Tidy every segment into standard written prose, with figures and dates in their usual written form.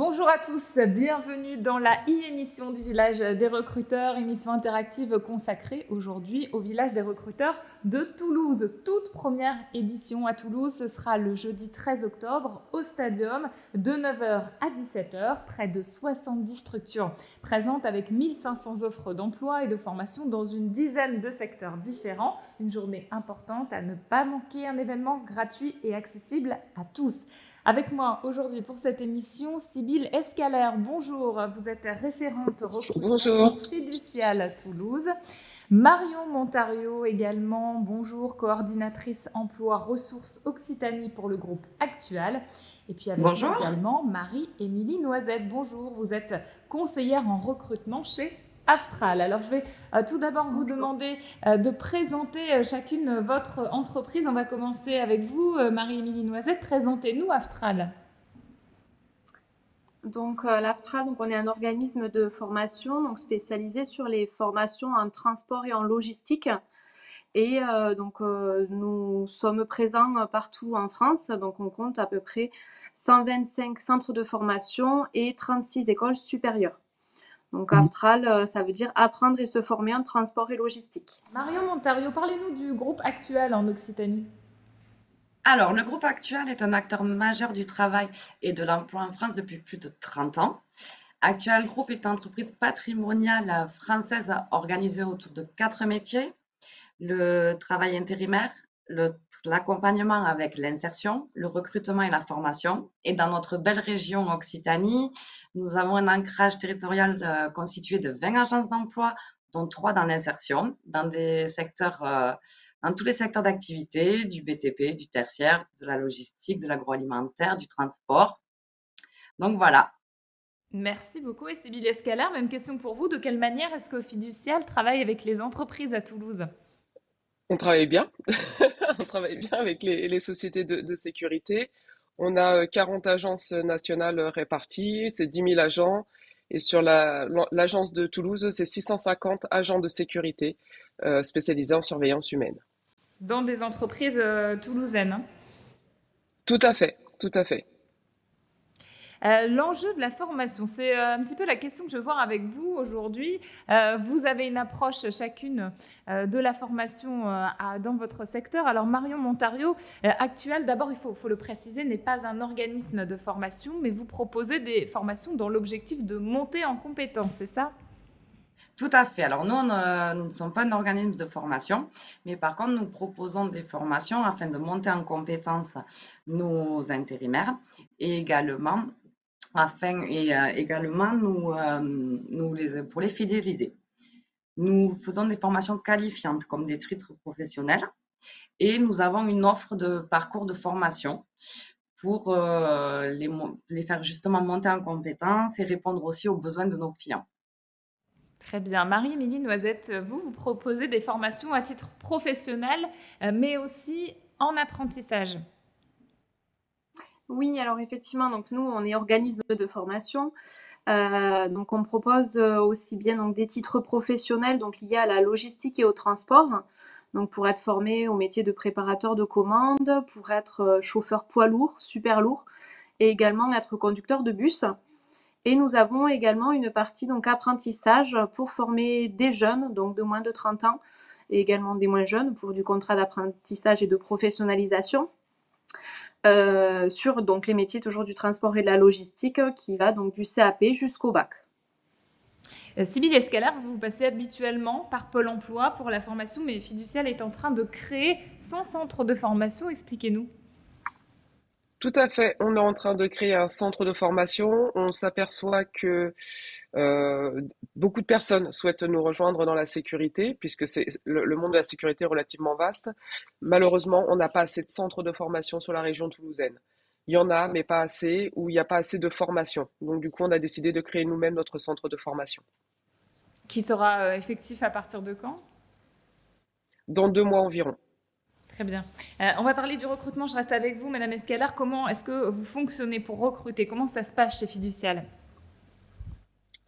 Bonjour à tous, bienvenue dans la e-émission du Village des recruteurs, émission interactive consacrée aujourd'hui au Village des recruteurs de Toulouse. Toute première édition à Toulouse, ce sera le jeudi 13 octobre au Stadium de 9 h à 17 h. Près de 70 structures présentes avec 1500 offres d'emploi et de formation dans une dizaine de secteurs différents. Une journée importante à ne pas manquer, un événement gratuit et accessible à tous. Avec moi aujourd'hui pour cette émission, Sybille Escalaire. Bonjour, vous êtes référente recrutement Bonjour. pour Fiducial Toulouse. Marion Montario également, bonjour, coordinatrice emploi ressources Occitanie pour le groupe Actual. Et puis avec nous Bonjour. également Marie-Émilie Noisette. Bonjour, vous êtes conseillère en recrutement chez Aftral. Alors je vais tout d'abord vous demander de présenter chacune votre entreprise. On va commencer avec vous, Marie-Émilie Noisette. Présentez-nous Aftral. Donc l'Aftral, on est un organisme de formation spécialisé sur les formations en transport et en logistique. Et nous sommes présents partout en France. Donc on compte à peu près 125 centres de formation et 36 écoles supérieures. Donc Aftral, ça veut dire apprendre et se former en transport et logistique. Marion Montario, parlez-nous du groupe Actual en Occitanie. Alors, le groupe Actual est un acteur majeur du travail et de l'emploi en France depuis plus de 30 ans. Actual Group est une entreprise patrimoniale française organisée autour de 4 métiers: le travail intérimaire, l'accompagnement avec l'insertion, le recrutement et la formation. Et dans notre belle région Occitanie, nous avons un ancrage territorial constitué de 20 agences d'emploi, dont 3 dans l'insertion, dans tous les secteurs d'activité, du BTP, du tertiaire, de la logistique, de l'agroalimentaire, du transport. Donc voilà. Merci beaucoup. Et Sybille Escalaire, même question pour vous. De quelle manière est-ce que Fiducial travaille avec les entreprises à Toulouse ? On travaille bien. On travaille bien avec les sociétés de sécurité. On a 40 agences nationales réparties, c'est 10 000 agents. Et sur l'agence de Toulouse, c'est 650 agents de sécurité spécialisés en surveillance humaine. Dans des entreprises toulousaines, hein. Tout à fait, tout à fait. L'enjeu de la formation, c'est un petit peu la question que je veux voir avec vous aujourd'hui. Vous avez une approche chacune de la formation dans votre secteur. Alors Marion Montario, Actual, d'abord il faut le préciser, n'est pas un organisme de formation, mais vous proposez des formations dans l'objectif de monter en compétences, c'est ça ? Tout à fait. Alors nous ne sommes pas un organisme de formation, mais par contre, nous proposons des formations afin de monter en compétence nos intérimaires et également pour les fidéliser. Nous faisons des formations qualifiantes comme des titres professionnels et nous avons une offre de parcours de formation pour les faire justement monter en compétences et répondre aussi aux besoins de nos clients. Très bien. Marie-Émilie Noisette, vous proposez des formations à titre professionnel, mais aussi en apprentissage. Oui, alors effectivement, donc nous, on est organisme de formation. Donc on propose aussi bien donc, des titres professionnels donc liés à la logistique et au transport. Donc pour être formé au métier de préparateur de commandes, pour être chauffeur poids lourd, super lourd, et également être conducteur de bus. Et nous avons également une partie donc apprentissage pour former des jeunes, donc de moins de 30 ans, et également des moins jeunes pour du contrat d'apprentissage et de professionnalisation. Sur donc les métiers toujours du transport et de la logistique qui va donc du CAP jusqu'au bac. Sybille Escalaire, vous passez habituellement par Pôle emploi pour la formation, mais Fiducial est en train de créer 100 centres de formation. Expliquez-nous. Tout à fait. On est en train de créer un centre de formation. On s'aperçoit que beaucoup de personnes souhaitent nous rejoindre dans la sécurité, puisque le monde de la sécurité est relativement vaste. Malheureusement, on n'a pas assez de centres de formation sur la région toulousaine. Il y en a, mais pas assez, ou il n'y a pas assez de formation. Donc du coup, on a décidé de créer nous-mêmes notre centre de formation. Qui sera effectif à partir de quand ? Dans 2 mois environ. Très bien. On va parler du recrutement. Je reste avec vous, Madame Escalaire. Comment est-ce que vous fonctionnez pour recruter ? Comment ça se passe chez Fiducial ?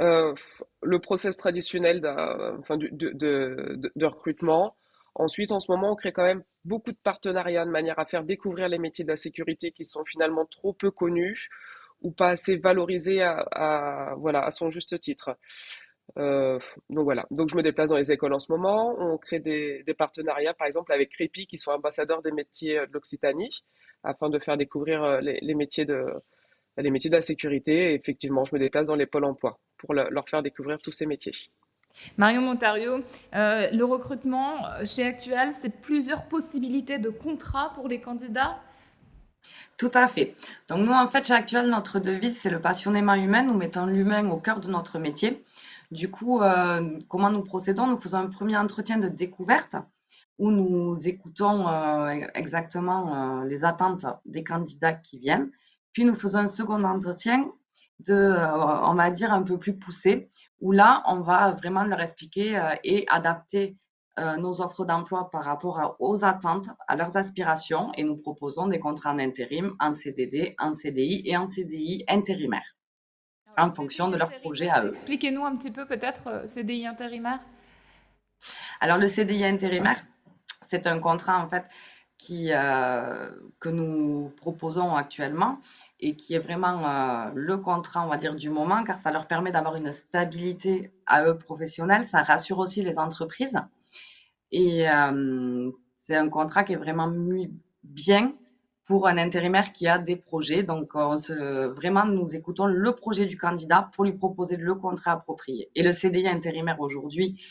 Euh, le process traditionnel enfin, de recrutement. Ensuite, en ce moment, on crée quand même beaucoup de partenariats de manière à faire découvrir les métiers de la sécurité qui sont finalement trop peu connus ou pas assez valorisé voilà, à son juste titre. Donc voilà, donc je me déplace dans les écoles en ce moment. On crée des partenariats, par exemple, avec Crépi, qui sont ambassadeurs des métiers de l'Occitanie, afin de faire découvrir les métiers les métiers de la sécurité. Et effectivement, je me déplace dans les pôles emploi pour leur faire découvrir tous ces métiers. Marion Montario, le recrutement chez Actual, c'est plusieurs possibilités de contrats pour les candidats? Tout à fait. Donc nous, en fait, chez Actual, notre devise, c'est le passionnément humain. Nous mettons l'humain au cœur de notre métier. Du coup, comment nous procédons? Nous faisons un premier entretien de découverte où nous écoutons exactement les attentes des candidats qui viennent. Puis nous faisons un second entretien on va dire, un peu plus poussé, où là, on va vraiment leur expliquer et adapter nos offres d'emploi par rapport aux attentes, à leurs aspirations, et nous proposons des contrats en intérim, en CDD, en CDI et en CDI intérimaire, en fonction de leur projet à eux. Expliquez-nous un petit peu peut-être CDI intérimaire. Alors le CDI intérimaire, c'est un contrat en fait que nous proposons actuellement et qui est vraiment le contrat, on va dire, du moment, car ça leur permet d'avoir une stabilité à eux professionnelle, ça rassure aussi les entreprises et c'est un contrat qui est vraiment mis bien pour un intérimaire qui a des projets. Donc, vraiment, nous écoutons le projet du candidat pour lui proposer le contrat approprié. Et le CDI intérimaire aujourd'hui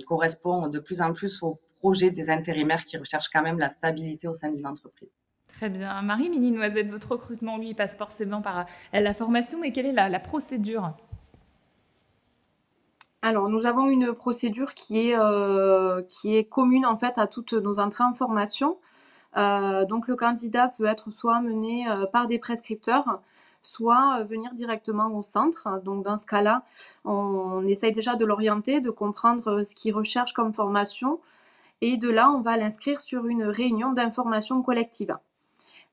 correspond de plus en plus au projet des intérimaires qui recherchent quand même la stabilité au sein d'une entreprise. Très bien. Marie-Émilie Noisette, votre recrutement, lui, passe forcément par la formation, mais quelle est la procédure? Alors, nous avons une procédure qui est commune en fait à toutes nos entrées en formation. Donc, le candidat peut être soit amené par des prescripteurs, soit venir directement au centre. Donc, dans ce cas-là, on essaye déjà de l'orienter, de comprendre ce qu'il recherche comme formation. Et de là, on va l'inscrire sur une réunion d'information collective.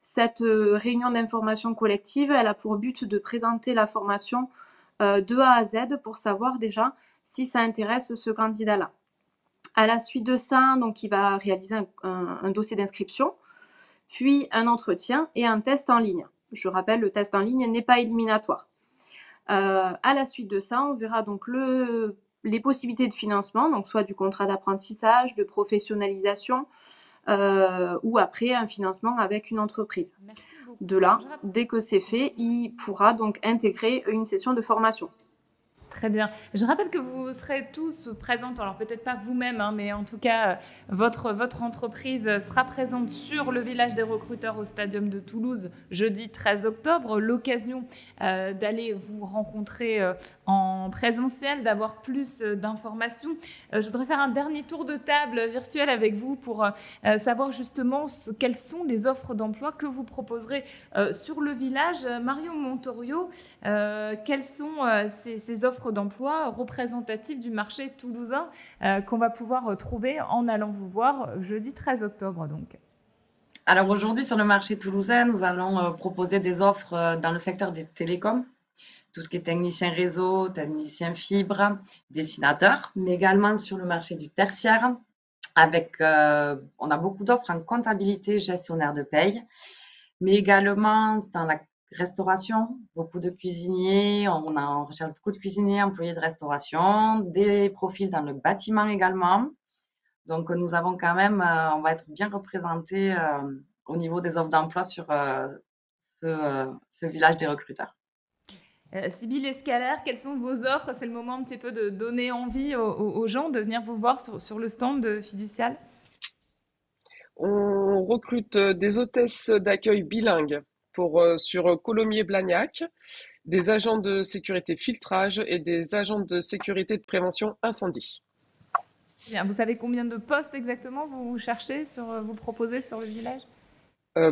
Cette réunion d'information collective, elle a pour but de présenter la formation de A à Z pour savoir déjà si ça intéresse ce candidat-là. À la suite de ça, donc, il va réaliser un dossier d'inscription, puis un entretien et un test en ligne. Je rappelle, le test en ligne n'est pas éliminatoire. À la suite de ça, on verra donc les possibilités de financement, donc soit du contrat d'apprentissage, de professionnalisation, ou après un financement avec une entreprise. De là, dès que c'est fait, il pourra donc intégrer une session de formation. Très bien. Je rappelle que vous serez tous présentes, alors peut-être pas vous-même, hein, mais en tout cas, votre entreprise sera présente sur le village des recruteurs au Stadium de Toulouse jeudi 13 octobre. L'occasion d'aller vous rencontrer en présentiel, d'avoir plus d'informations. Je voudrais faire un dernier tour de table virtuel avec vous pour savoir justement quelles sont les offres d'emploi que vous proposerez sur le village. Marion Montario, quelles sont ces offres d'emploi représentatives du marché toulousain qu'on va pouvoir trouver en allant vous voir jeudi 13 octobre donc? Alors aujourd'hui sur le marché toulousain, nous allons proposer des offres dans le secteur des télécoms, tout ce qui est technicien réseau, technicien fibre, dessinateur, mais également sur le marché du tertiaire on a beaucoup d'offres en comptabilité, gestionnaire de paye, mais également dans la restauration, beaucoup de cuisiniers, on recherche beaucoup de cuisiniers, employés de restauration, des profils dans le bâtiment également. Donc nous avons quand même, on va être bien représentés au niveau des offres d'emploi sur ce village des recruteurs. Sybille Escalaire, quelles sont vos offres? C'est le moment un petit peu de donner envie aux gens de venir vous voir sur le stand de Fiducial. On recrute des hôtesses d'accueil bilingues sur Colomiers-Blagnac, des agents de sécurité filtrage et des agents de sécurité de prévention incendie. Bien, vous savez combien de postes exactement vous cherchez, vous proposez sur le village?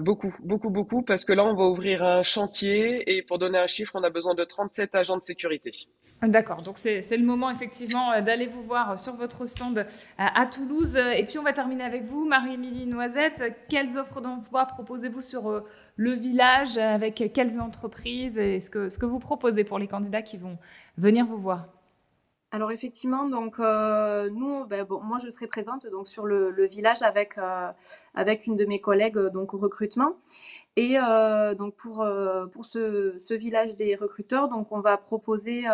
Beaucoup, parce que là, on va ouvrir un chantier et pour donner un chiffre, on a besoin de 37 agents de sécurité. D'accord, donc c'est le moment effectivement d'aller vous voir sur votre stand à Toulouse. Et puis on va terminer avec vous, Marie-Émilie Noisette. Quelles offres d'emploi proposez-vous sur le village? Avec quelles entreprises? Et ce que vous proposez pour les candidats qui vont venir vous voir? Alors effectivement, donc nous, bon, moi je serai présente donc sur le village avec une de mes collègues donc au recrutement. Et donc pour ce village des recruteurs, donc on va proposer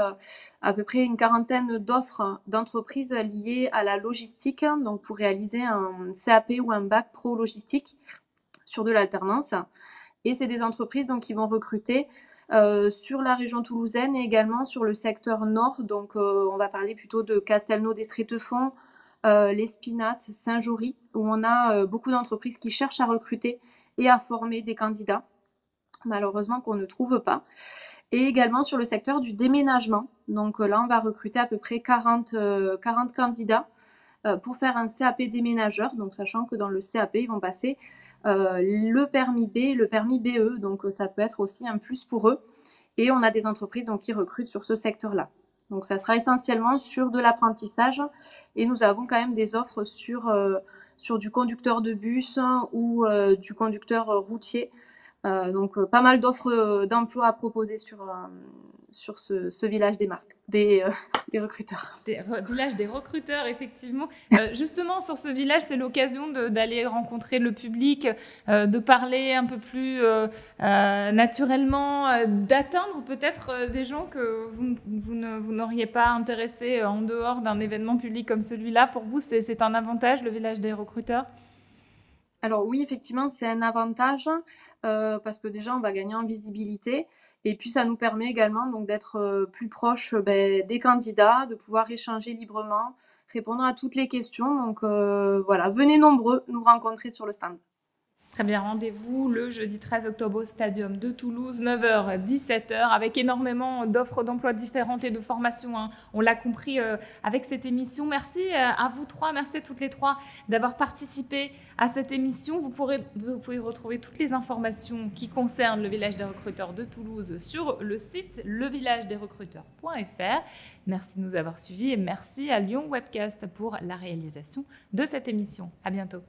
à peu près une quarantaine d'offres d'entreprises liées à la logistique, donc pour réaliser un CAP ou un bac pro logistique sur de l'alternance. Et c'est des entreprises donc qui vont recruter sur la région toulousaine et également sur le secteur nord. Donc on va parler plutôt de Castelnau-d'Estrétefond, l'Espinasse, Saint-Jory, où on a beaucoup d'entreprises qui cherchent à recruter et à former des candidats, malheureusement qu'on ne trouve pas. Et également sur le secteur du déménagement. Donc là, on va recruter à peu près 40 candidats pour faire un CAP déménageur. Donc sachant que dans le CAP, ils vont passer le permis B et le permis BE. Donc ça peut être aussi un plus pour eux. Et on a des entreprises donc, qui recrutent sur ce secteur-là. Donc ça sera essentiellement sur de l'apprentissage. Et nous avons quand même des offres sur du conducteur de bus ou du conducteur routier. Donc pas mal d'offres d'emploi à proposer sur ce village des recruteurs. Village des recruteurs, effectivement. Justement, sur ce village, c'est l'occasion d'aller rencontrer le public, de parler un peu plus naturellement, d'atteindre peut-être des gens que vous n'auriez pas intéressés en dehors d'un événement public comme celui-là. Pour vous, c'est un avantage, le village des recruteurs ? Alors oui, effectivement, c'est un avantage parce que déjà, on va gagner en visibilité et puis ça nous permet également donc, d'être plus proche des candidats, de pouvoir échanger librement, répondre à toutes les questions. Donc voilà, venez nombreux nous rencontrer sur le stand. Très bien, rendez-vous le jeudi 13 octobre au Stadium de Toulouse, 9h, 17h, avec énormément d'offres d'emploi différentes et de formations. Hein. On l'a compris avec cette émission. Merci à vous trois, merci à toutes les trois d'avoir participé à cette émission. Vous pouvez retrouver toutes les informations qui concernent le village des recruteurs de Toulouse sur le site levillagedesrecruteurs.fr. Merci de nous avoir suivis et merci à Lyon Webcast pour la réalisation de cette émission. À bientôt.